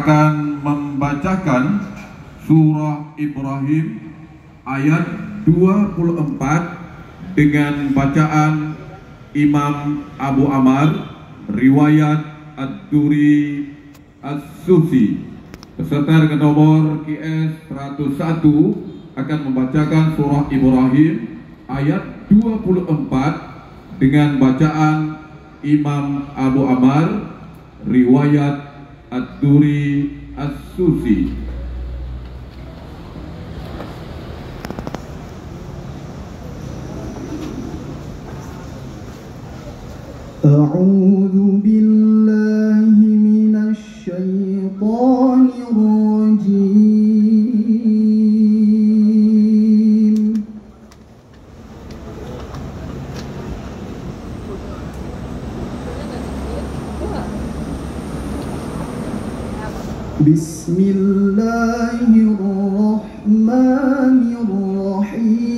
akan membacakan surah Ibrahim ayat 24 dengan bacaan Imam Abu Amar, riwayat Ad-Duri As-Susi. Peserta dengan nomor QS 101 akan membacakan surah Ibrahim ayat 24 dengan bacaan Imam Abu Amar, riwayat Ad-Duri As-Susi. أعوذ بالله من الشيطان الرجيم. بسم الله الرحمن الرحيم.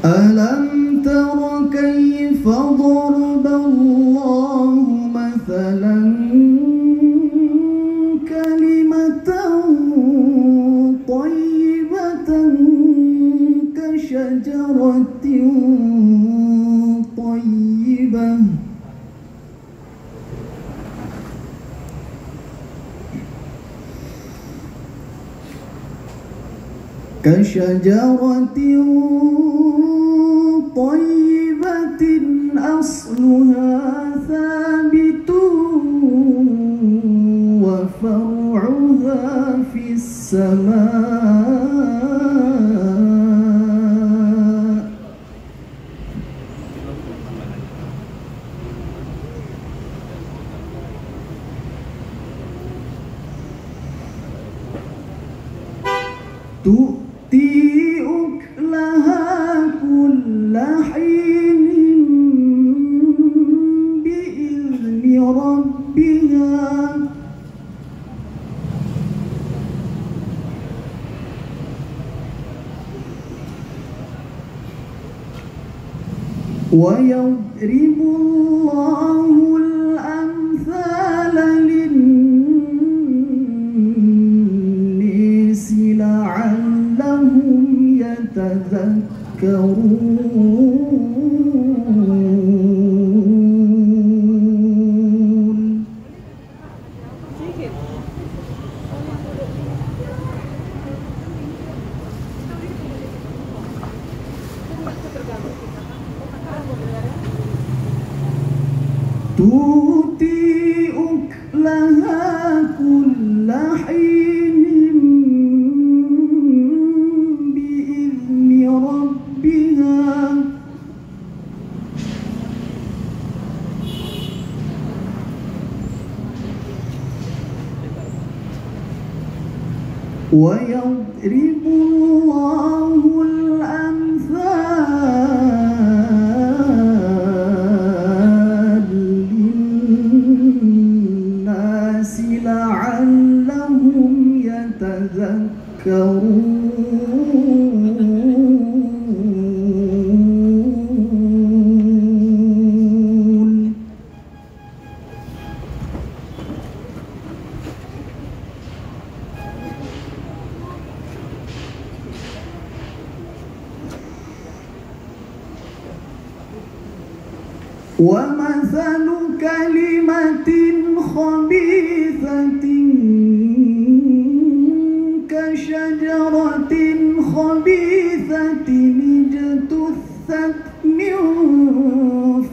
ألم تر كيف ضرب الله مثلا كلمة طيبة كشجرة طيبة طيبة أصلها ثابت وفرعها في السماء. تؤتي أكلها كل حين بإذن ربها ويضرب الله الأمثال للناس لعلهم يتذكرون. تؤتي أكلها كل حين بإذن ربها ويضرب الله الأمثال للناس لعلهم يتذكرون. ومثل كلمة خبيثة كشجرة خبيثة اجتثت من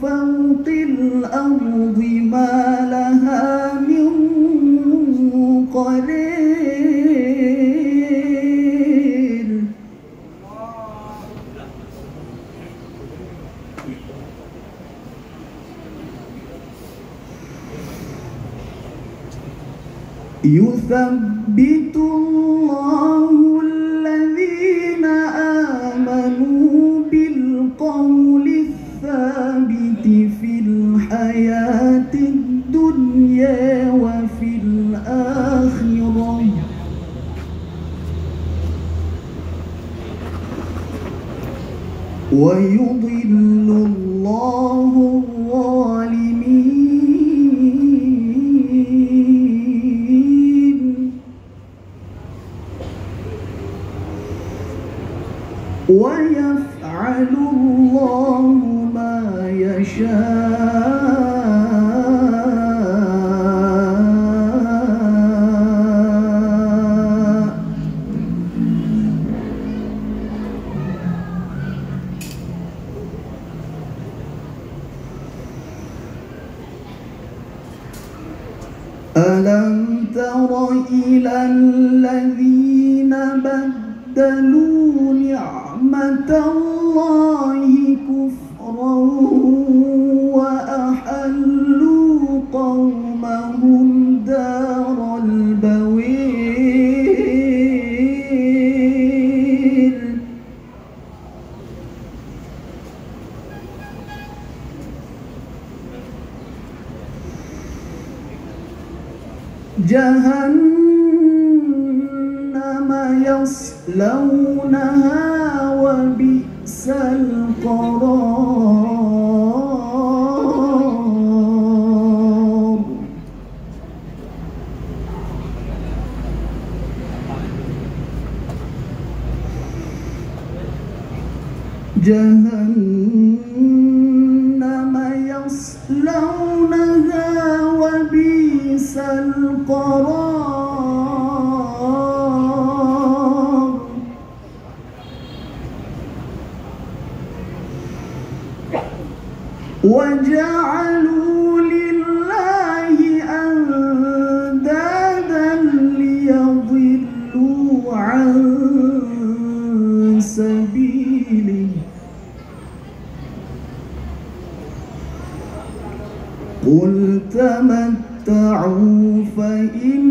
فوق الأرض ما لها من قرير. يثبت الله الذين آمنوا بالقول الثابت في الحياة الحياة الدنيا وفي الآخرة ويضل الله الظالمين ويفعل الله ما يشاء ألم تر إلى الذين بدلوا نعمة الله كفرا وأحلوا قومهم دار البوير جهنم يصلونها وبئس القرار جهنم يصلونها وبئس القرار وجعلوا لله أندادا ليضلوا عن سبيله قل تمتعوا فإن